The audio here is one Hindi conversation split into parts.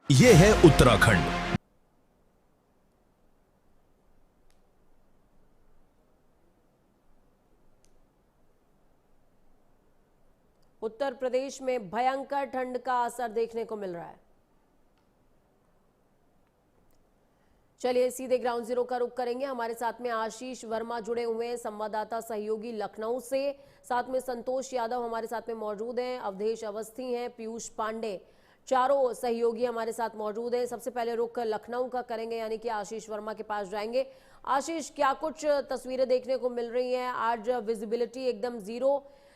ये है उत्तराखंड। उत्तर प्रदेश में भयंकर ठंड का असर देखने को मिल रहा है। चलिए सीधे ग्राउंड जीरो का रुख करेंगे। हमारे साथ में आशीष वर्मा जुड़े हुए हैं, संवाददाता सहयोगी लखनऊ से। साथ में संतोष यादव हमारे साथ में मौजूद हैं, अवधेश अवस्थी हैं, पीयूष पांडे, चारों सहयोगी हमारे साथ मौजूद हैं। सबसे पहले रुख लखनऊ का करेंगे, यानी कि आशीष वर्मा के पास जाएंगे। आशीष, क्या कुछ तस्वीरें देखने को मिल रही हैं? आज विजिबिलिटी एकदम जीरो।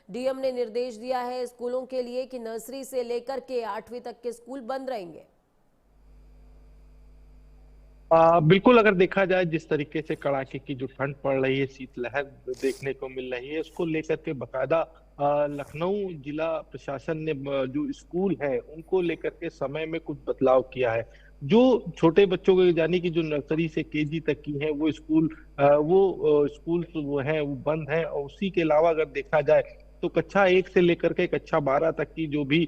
डीएम ने निर्देश दिया है स्कूलों के लिए कि नर्सरी से लेकर के 8वीं तक के स्कूल बंद रहेंगे। बिल्कुल, अगर देखा जाए जिस तरीके से कड़ाके की जो ठंड पड़ रही है, शीतलहर देखने को मिल रही है, उसको लेकर के बकायदा लखनऊ जिला प्रशासन ने जो स्कूल है उनको लेकर के समय में कुछ बदलाव किया है। जो छोटे बच्चों के यानी कि जो नर्सरी से केजी तक की है वो स्कूल स्कूल वो है वो बंद है। और उसी के अलावा अगर देखा जाए तो कक्षा 1 से लेकर के कक्षा 12 तक की जो भी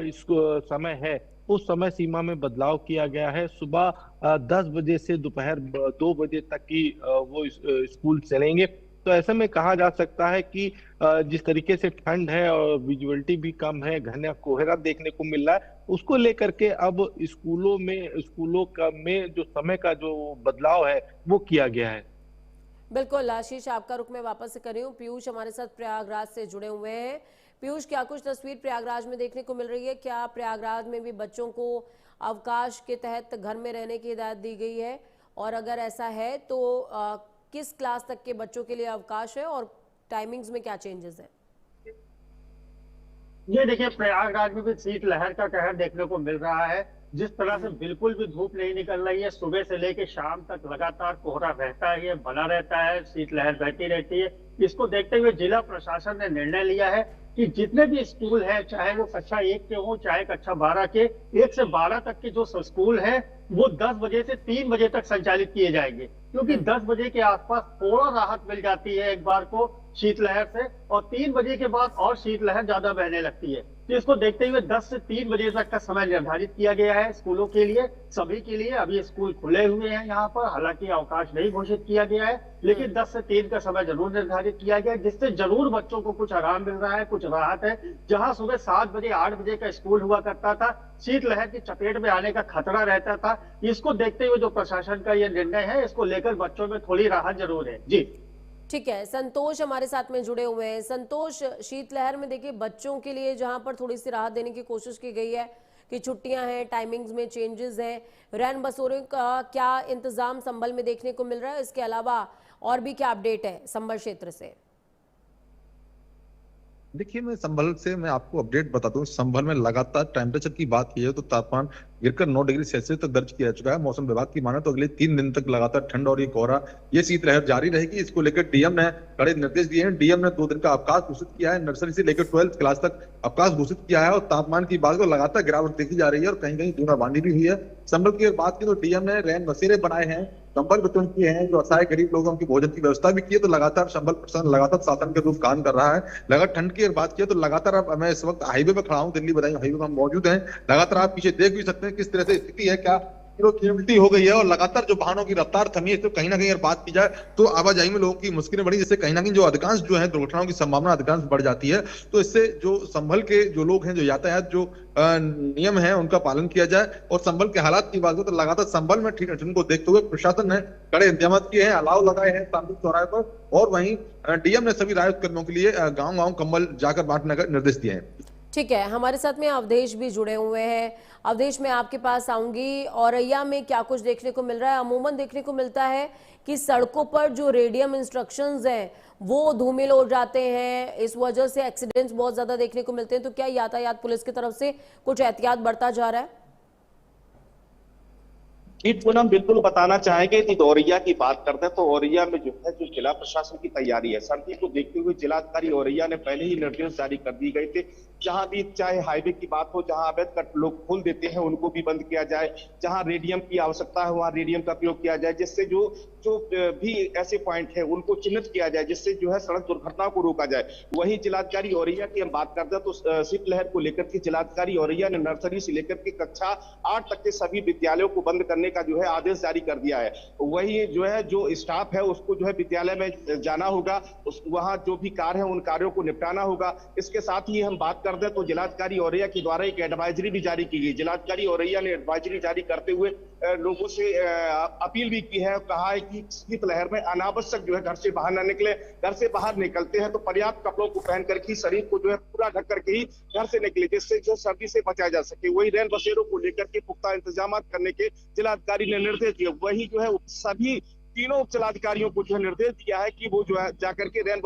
इसको समय है उस समय सीमा में बदलाव किया गया है। सुबह 10 बजे से दोपहर 2 बजे तक की वो स्कूल चलेंगे। तो ऐसे में कहा जा सकता है कि जिस तरीके से ठंड है और विजुअलिटी भी कम है, घना कोहरा देखने को मिल रहा है, उसको लेकर के अब स्कूलों का में जो समय का जो बदलाव है वो किया गया है। बिल्कुल आशीष, आपका रुख मैं वापस से कर रही हूँ। पीयूष हमारे साथ प्रयागराज से जुड़े हुए हैं। पीयूष, क्या कुछ तस्वीर प्रयागराज में देखने को मिल रही है? क्या प्रयागराज में भी बच्चों को अवकाश के तहत घर में रहने की हिदायत दी गई है? और अगर ऐसा है तो किस क्लास तक के बच्चों के लिए अवकाश है और टाइमिंग्स में क्या चेंजेस है? ये देखिए, प्रयागराज में भी शीतलहर का कहर देखने को मिल रहा है। जिस तरह से बिल्कुल भी धूप नहीं निकल रही है, सुबह से लेकर शाम तक लगातार कोहरा रहता है, बना रहता है, शीतलहर बहती रहती है। इसको देखते हुए जिला प्रशासन ने निर्णय लिया है कि जितने भी स्कूल हैं, चाहे वो कक्षा 1 के हों, चाहे कक्षा 12 के, 1 से 12 तक के जो स्कूल हैं, वो 10 बजे से 3 बजे तक संचालित किए जाएंगे। क्योंकि 10 बजे के आसपास थोड़ा राहत मिल जाती है एक बार को शीतलहर से, और 3 बजे के बाद और शीतलहर ज्यादा बहने लगती है। तो इसको देखते हुए 10 से 3 बजे तक का समय निर्धारित किया गया है स्कूलों के लिए, सभी के लिए। अभी स्कूल खुले हुए हैं यहाँ पर, हालांकि अवकाश नहीं घोषित किया गया है, लेकिन 10 से 3 का समय जरूर निर्धारित किया गया है, जिससे जरूर बच्चों को कुछ आराम मिल रहा है, कुछ राहत है। जहां सुबह 7 बजे 8 बजे का स्कूल हुआ करता था, शीतलहर की चपेट में आने का खतरा रहता था। इसको देखते हुए जो प्रशासन का यह निर्णय है, इसको लेकर बच्चों में थोड़ी राहत जरूर है। जी ठीक है, संतोष हमारे साथ में जुड़े हुए हैं। संतोष, शीतलहर में देखिए बच्चों के लिए जहां पर थोड़ी सी राहत देने की कोशिश की गई है कि छुट्टियां हैं, टाइमिंग्स में चेंजेस हैं, रैन बसेरों का क्या इंतजाम संभल में देखने को मिल रहा है? इसके अलावा और भी क्या अपडेट है संभल क्षेत्र से? देखिए, मैं आपको अपडेट बता दूं। संभल में लगातार टेम्परेचर की बात की है तो तापमान गिरकर 9 डिग्री सेल्सियस तक दर्ज किया जा चुका है। मौसम विभाग की माने तो अगले 3 दिन तक लगातार ठंड और ये कोहरा, ये शीतलहर जारी रहेगी। इसको लेकर डीएम ने कड़े निर्देश दिए हैं। डीएम ने 2 दिन का अवकाश घोषित किया है, नर्सरी से लेकर 12th क्लास तक अवकाश घोषित किया है। और तापमान की बात तो लगातार गिरावट देखी जा रही है और कहीं कहीं बूंदाबांदी भी हुई है। संभल की बात की तो डीएम ने रैन बसेरे बनाए हैं, कंबल वितरण किए हैं, जो असहाय गरीब लोगों की भोजन की व्यवस्था भी की है। तो लगातार संभल प्रशासन लगातार शासन के रूप काम कर रहा है। लगातार ठंड की बात की तो लगातार अब मैं इस वक्त हाईवे पे खड़ा हूँ, दिल्ली बदायूं हाईवे पर हम मौजूद हैं। लगातार आप पीछे देख भी सकते हैं किस तरह से स्थिति है, क्या गिरफ्ती हो गई है। और लगातार जो वाहनों की रफ्तार थमी है, तो कहीं ना कहीं अगर बात की जाए तो आवाजाही में लोगों की मुश्किलें बढ़ी, जिससे कहीं ना कहीं जो अधिकांश जो है दुर्घटनाओं की संभावना अधिकांश बढ़ जाती है। तो इससे जो संभल के जो लोग हैं, जो यातायात जो नियम है उनका पालन किया जाए। और संभल के हालात की बात हो तो लगातार संभल में ठीक ठंड को देखते हुए प्रशासन ने कड़े इंतजाम किए हैं, अलाव लगाए हैं तांत्रिक चौराहे पर। और वहीं डीएम ने सभी राहत कर्मियों के लिए गांव गांव कंबल जाकर बांटने का निर्देश दिए हैं। ठीक है, हमारे साथ में अवधेश भी जुड़े हुए हैं। अवधेश, मैं आपके पास आऊंगी। औरैया में क्या कुछ देखने को मिल रहा है? अमूमन देखने को मिलता है कि सड़कों पर जो रेडियम इंस्ट्रक्शंस हैं वो धूमिल हो जाते हैं, इस वजह से एक्सीडेंट्स बहुत ज्यादा देखने को मिलते हैं। तो क्या यातायात पुलिस की तरफ से कुछ एहतियात बरता जा रहा है? पूनम, बिल्कुल बताना चाहेंगे कि औरैया की बात करते हैं तो औरैया में जो है जो जिला प्रशासन की तैयारी है, सर्दी को देखते हुए जिलाधिकारी औरैया ने पहले ही निर्देश जारी कर दिए गए थे। जहां भी चाहे हाईवे की बात हो, जहां अवैध कट लोग खोल देते हैं उनको भी बंद किया जाए, जहां रेडियम की आवश्यकता है वहां रेडियम का प्रयोग किया जाए, जिससे जो जो भी ऐसे पॉइंट है उनको चिन्हित किया जाए, जिससे जो है सड़क दुर्घटनाओं को रोका जाए। वहीं जिलाधिकारी औरैया की हम बात करते हैं तो शीतलहर को लेकर के जिलाधिकारी औरैया ने नर्सरी से लेकर के कक्षा 8 तक के सभी विद्यालयों को बंद करने का जो है आदेश जारी कर दिया है। वही जो है जो स्टाफ है उसको जो है विद्यालय में जाना होगा, वहां जो भी कार्य है उन कार्यों को निपटाना होगा। इसके साथ ही हम बात कर दें तो जिलाधिकारी औरैया के द्वारा एक एडवाइजरी भी जारी की गई। जिलाधिकारी औरैया ने एडवाइजरी जारी करते हुए लोगों से अपील भी की है, कहा है कि शीतलहर में अनावश्यक जो है घर से बाहर न निकले, घर से बाहर निकलते हैं तो पर्याप्त कपड़ों को पहन करके शरीर को जो है पूरा ढक करके ही घर से निकले, जिससे जो सर्दी से बचाया जा सके। वही रैन बसेरों को लेकर के पुख्ता इंतजाम करने के जिलाधिकारी ने निर्देश दिए। वही जो है सभी तीनों उप जिलाधिकारियों को जो है निर्देश दिया है कि वो जो है जाकर के रैन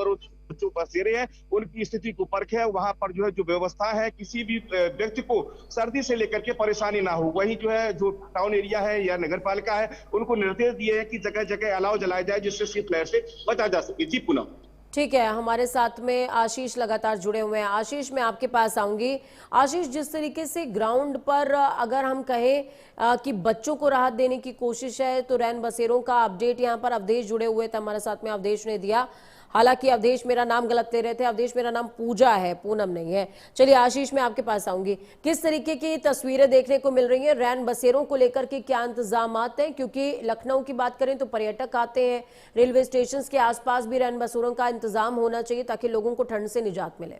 जो बसेरे हैं उनकी स्थिति को परखे, वहां पर जो है जो व्यवस्था है किसी भी व्यक्ति को सर्दी से लेकर के परेशानी ना हो। वही जो है जो टाउन एरिया है या नगर पालिका है उनको निर्देश दिए हैं कि जगह जगह अलाव जलाया जाए, जिससे शीतलहर से बचा जा सके। जी पुनः ठीक है, हमारे साथ में आशीष लगातार जुड़े हुए हैं। आशीष, मैं आपके पास आऊंगी। आशीष, जिस तरीके से ग्राउंड पर अगर हम कहें कि बच्चों को राहत देने की कोशिश है, तो रैन बसेरों का अपडेट यहाँ पर अवधेश जुड़े हुए थे हमारे साथ में, अवधेश ने दिया। हालांकि अवधेश मेरा नाम गलत ले रहे थे, अवधेश मेरा नाम पूजा है, पूनम नहीं है। चलिए आशीष, मैं आपके पास आऊंगी। किस तरीके की तस्वीरें देखने को मिल रही हैं रैन बसेरों को लेकर के, क्या इंतजाम हैं? क्योंकि लखनऊ की बात करें तो पर्यटक आते हैं, रेलवे स्टेशन के आसपास भी रैन बसेरों का इंतजाम होना चाहिए ताकि लोगों को ठंड से निजात मिले।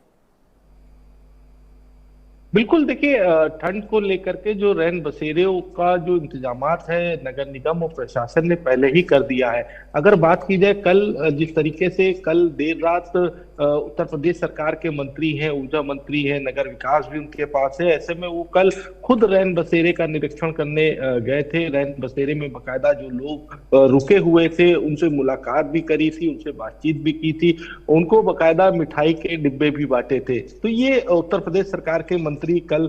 बिल्कुल, देखिए ठंड को लेकर के जो रैन बसेरों का जो इंतजामात है नगर निगम और प्रशासन ने पहले ही कर दिया है। अगर बात की जाए कल, जिस तरीके से कल देर रात उत्तर प्रदेश सरकार के मंत्री हैं, ऊर्जा मंत्री हैं, नगर विकास भी उनके पास है, ऐसे में वो कल खुद रैन बसेरे का निरीक्षण करने गए थे। रैन बसेरे में बाकायदा जो लोग रुके हुए थे उनसे मुलाकात भी करी थी, उनसे बातचीत भी की थी, उनको बाकायदा मिठाई के डिब्बे भी बांटे थे। तो ये उत्तर प्रदेश सरकार के मंत्री कल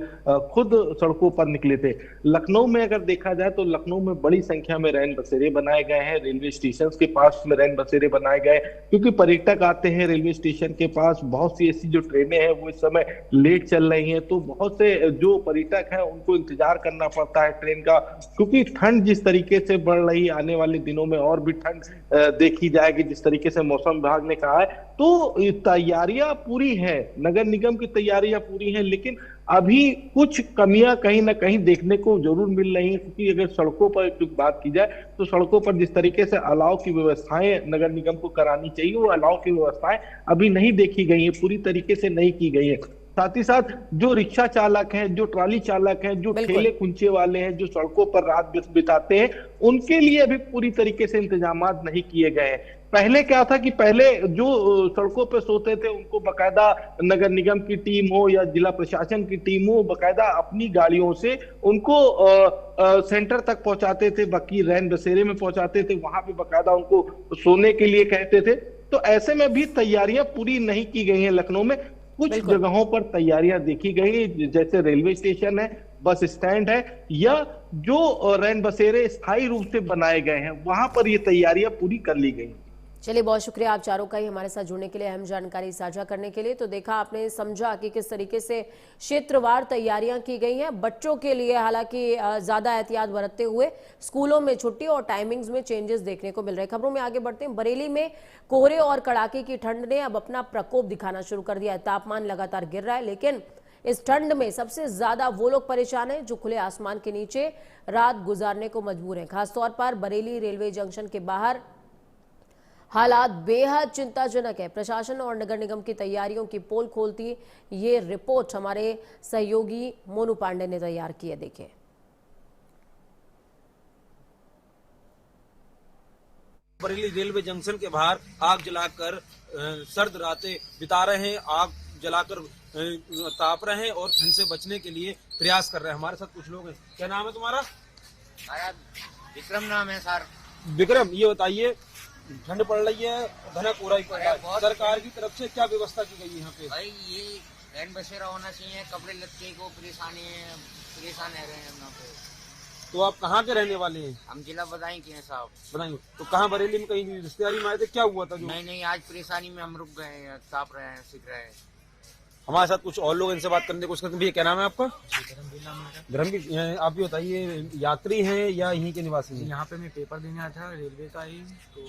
खुद सड़कों पर निकले थे। लखनऊ में अगर देखा जाए तो लखनऊ में बड़ी संख्या में रैन बसेरे बनाए गए हैं, रेलवे स्टेशन के पास में रैन बसेरे बनाए गए, क्योंकि पर्यटक आते हैं रेलवे स्टेशन के पास। बहुत सी ऐसी जो ट्रेनें हैं वो इस समय लेट चल रही हैं, तो बहुत से जो पर्यटक हैं उनको इंतजार करना पड़ता है ट्रेन का, क्योंकि ठंड जिस तरीके से बढ़ रही, आने वाले दिनों में और भी ठंड देखी जाएगी जिस तरीके से मौसम विभाग ने कहा है। तो तैयारियां पूरी हैं, नगर निगम की तैयारियां पूरी हैं, लेकिन अभी कुछ कमियां कहीं ना कहीं देखने को जरूर मिल रही हैं। क्योंकि अगर सड़कों पर बात की जाए तो सड़कों पर जिस तरीके से अलाव की व्यवस्थाएं नगर निगम को करानी चाहिए, वो अलाव की व्यवस्थाएं अभी नहीं देखी गई है, पूरी तरीके से नहीं की गई है। साथ ही साथ जो रिक्शा चालक हैं, जो ट्रॉली चालक हैं, जो ठेले कुंचे वाले हैं, जो सड़कों पर रात बिताते हैं, उनके लिए अभी पूरी तरीके से इंतजाम नहीं किए गए हैं। पहले क्या था कि पहले जो सड़कों पे सोते थे उनको बकायदा नगर निगम की टीम हो या जिला प्रशासन की टीम हो, बकायदा अपनी गाड़ियों से उनको सेंटर तक पहुंचाते थे, बाकी रैन बसेरे में पहुंचाते थे, वहां पे बकायदा उनको सोने के लिए कहते थे। तो ऐसे में भी तैयारियां पूरी नहीं की गई हैं लखनऊ में। कुछ जगहों पर तैयारियां देखी गई, जैसे रेलवे स्टेशन है, बस स्टैंड है, या जो रैन बसेरे स्थायी रूप से बनाए गए हैं वहां पर ये तैयारियां पूरी कर ली गई। चलिए, बहुत शुक्रिया आप चारों का ही हमारे साथ जुड़ने के लिए, अहम जानकारी साझा करने के लिए। तो देखा आपने, समझा कि किस तरीके से क्षेत्रवार तैयारियां की गई हैं बच्चों के लिए। हालांकि ज्यादा एहतियात बरतते हुए स्कूलों में छुट्टी और टाइमिंग्स में चेंजेस देखने को मिल रहे हैं। खबरों में आगे बढ़ते हैं। बरेली में कोहरे और कड़ाके की ठंड ने अब अपना प्रकोप दिखाना शुरू कर दिया है। तापमान लगातार गिर रहा है, लेकिन इस ठंड में सबसे ज्यादा वो लोग परेशान हैं जो खुले आसमान के नीचे रात गुजारने को मजबूर हैं। खासतौर पर बरेली रेलवे जंक्शन के बाहर हालात बेहद चिंताजनक है। प्रशासन और नगर निगम की तैयारियों की पोल खोलती ये रिपोर्ट हमारे सहयोगी मोनू पांडे ने तैयार की है। देखिए, बरेली रेलवे जंक्शन के बाहर आग जलाकर सर्द रातें बिता रहे हैं, आग जलाकर ताप रहे हैं और ठंड से बचने के लिए प्रयास कर रहे हैं। हमारे साथ कुछ लोग हैं। क्या नाम है तुम्हारा? विक्रम नाम है सर। विक्रम, ये बताइए, ठंड पड़ रही है, घना कोहरा ही पड़ रहा है, सरकार की तरफ से क्या व्यवस्था की गई है यहाँ पे? भाई ये रैन बसेरा होना चाहिए, कपड़े लत्ते को परेशान रह रहे हैं यहाँ पे। तो आप कहाँ के रहने वाले हैं? हम जिला बदायूं के हैं साहब। बताएंगे तो कहाँ, बरेली में कहीं रिश्तेदारी में आए थे? क्या हुआ था जो? नहीं, आज परेशानी में हम रुक गए हैं, ताप रहे हैं, सीख रहे हैं। हमारे साथ कुछ और लोग, इनसे बात करने की कोशिश करते हैं। भैया क्या नाम है आपका? धर्मवीर, आप भी बताइए, यात्री हैं या यहीं के निवासी हैं? यहाँ पे मैं पेपर देने आया था रेलवे का ही, तो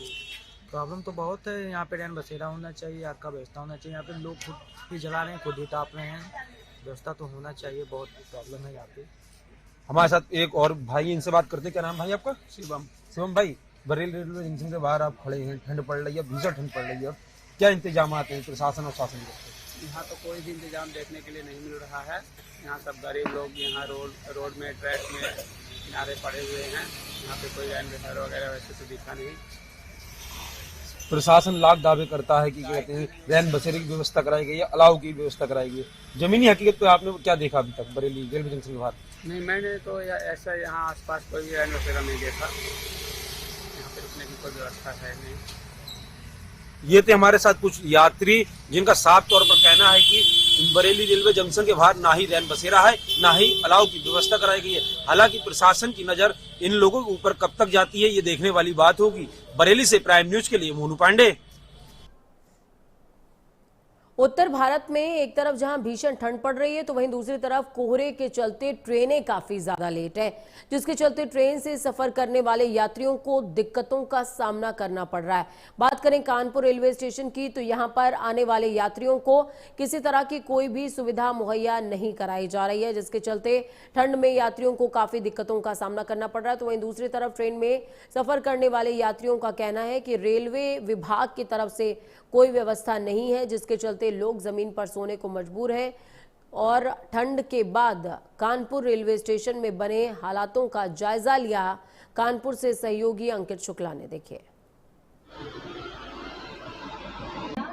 प्रॉब्लम तो बहुत है। यहाँ पे रैन बसेरा होना चाहिए, आग का व्यवस्था होना चाहिए। यहाँ पे लोग खुद ही जला रहे हैं, खुद ही ताप रहे हैं, व्यवस्था तो होना चाहिए। बहुत प्रॉब्लम है यहाँ पे। हमारे साथ एक और भाई, इनसे बात करते हैं। क्या नाम भाई आपका? शिवम भाई, बरेली रेलवे जंक्शन के बाहर आप खड़े हैं, ठंड पड़ रही है, भीषण ठंड पड़ रही है, क्या इंतजाम हैं प्रशासन और शासन के? यहाँ तो कोई भी इंतजाम देखने के लिए नहीं मिल रहा है। यहाँ सब गरीब लोग यहाँ रोड में, ट्रैक में किनारे पड़े हुए हैं। यहाँ पे कोई रैन बसेरा वगैरह वैसे तो दिखा नहीं। प्रशासन लाख दावे करता है कि कहते हैं रैन बसेरे की व्यवस्था कराई गई है, अलाव की व्यवस्था कराई गई है। जमीनी हकीकत पे आपने क्या देखा अभी तक बरेली रेलवे जंक्शन के बाहर? नहीं, मैंने तो ऐसा यहाँ आसपास कोई भी रैन बसेरा नहीं देखा। यहाँ पे रुकने की कोई व्यवस्था है नहीं। ये थे हमारे साथ कुछ यात्री जिनका साफ तौर पर कहना है कि बरेली रेलवे जंक्शन के बाहर ना ही रैन बसेरा है, ना ही अलाव की व्यवस्था कराई गई है। हालांकि प्रशासन की नजर इन लोगों के ऊपर कब तक जाती है, ये देखने वाली बात होगी। बरेली से प्राइम न्यूज के लिए मोनू पांडे। उत्तर भारत में एक तरफ जहां भीषण ठंड पड़ रही है, तो वहीं दूसरी तरफ कोहरे के चलते ट्रेनें काफी ज्यादा लेट है, जिसके चलते ट्रेन से सफर करने वाले यात्रियों को दिक्कतों का सामना करना पड़ रहा है। बात करें कानपुर रेलवे स्टेशन की, तो यहां पर आने वाले यात्रियों को किसी तरह की कोई भी सुविधा मुहैया नहीं कराई जा रही है, जिसके चलते ठंड में यात्रियों को काफी दिक्कतों का सामना करना पड़ रहा है। तो वहीं दूसरी तरफ ट्रेन में सफर करने वाले यात्रियों का कहना है कि रेलवे विभाग की तरफ से कोई व्यवस्था नहीं है, जिसके चलते लोग जमीन पर सोने को मजबूर हैं। और ठंड के बाद कानपुर रेलवे स्टेशन में बने हालातों का जायजा लिया कानपुर से सहयोगी अंकित शुक्ला ने। देखिए,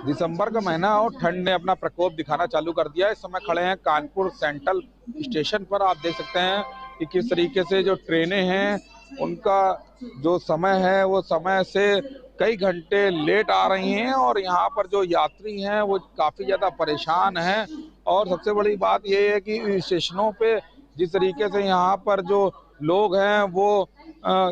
दिसंबर का महीना और ठंड ने अपना प्रकोप दिखाना चालू कर दिया। इस समय खड़े हैं कानपुर सेंट्रल स्टेशन पर। आप देख सकते हैं कि किस तरीके से जो ट्रेनें हैं उनका जो समय है वो समय से कई घंटे लेट आ रही हैं, और यहाँ पर जो यात्री हैं वो काफ़ी ज़्यादा परेशान हैं। और सबसे बड़ी बात ये है कि स्टेशनों पे जिस तरीके से यहाँ पर जो लोग हैं वो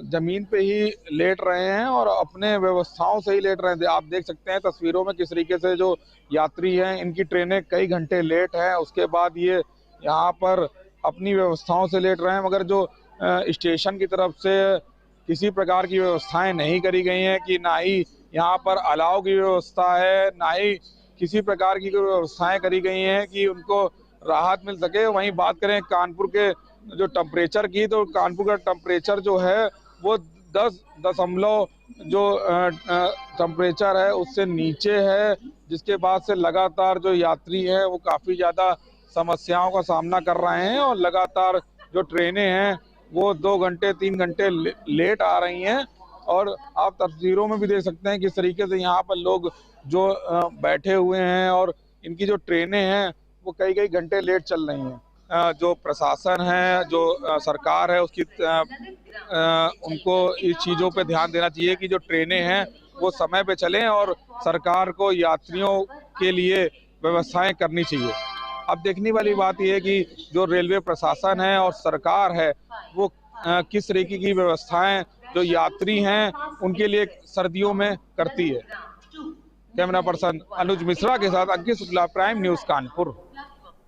ज़मीन पे ही लेट रहे हैं और अपने व्यवस्थाओं से ही लेट रहे हैं। आप देख सकते हैं तस्वीरों में किस तरीके से जो यात्री हैं इनकी ट्रेनें कई घंटे लेट हैं, उसके बाद ये यहाँ पर अपनी व्यवस्थाओं से लेट रहे हैं। मगर जो स्टेशन की तरफ से किसी प्रकार की व्यवस्थाएं नहीं करी गई हैं, कि ना ही यहाँ पर अलाव की व्यवस्था है, ना ही किसी प्रकार की व्यवस्थाएं करी गई हैं कि उनको राहत मिल सके। वहीं बात करें कानपुर के जो टेम्परेचर की, तो कानपुर का टेम्परेचर जो है वो 10.0 जो टेम्परेचर है उससे नीचे है, जिसके बाद से लगातार जो यात्री हैं वो काफ़ी ज़्यादा समस्याओं का सामना कर रहे हैं। और लगातार जो ट्रेनें हैं वो 2 घंटे 3 घंटे लेट आ रही हैं। और आप तस्वीरों में भी देख सकते हैं किस तरीके से यहाँ पर लोग जो बैठे हुए हैं और इनकी जो ट्रेनें हैं वो कई घंटे लेट चल रही हैं। जो प्रशासन है, जो सरकार है, उसकी उनको इस चीज़ों पे ध्यान देना चाहिए कि जो ट्रेनें हैं वो समय पे चलें, और सरकार को यात्रियों के लिए व्यवस्थाएं करनी चाहिए। अब देखने वाली बात यह है कि जो रेलवे प्रशासन है और सरकार है वो किस तरीके की व्यवस्थाएं जो यात्री हैं उनके लिए सर्दियों में करती है। कैमरा पर्सन अनुज मिश्रा के साथ अंकित शुक्ला, प्राइम न्यूज, कानपुर।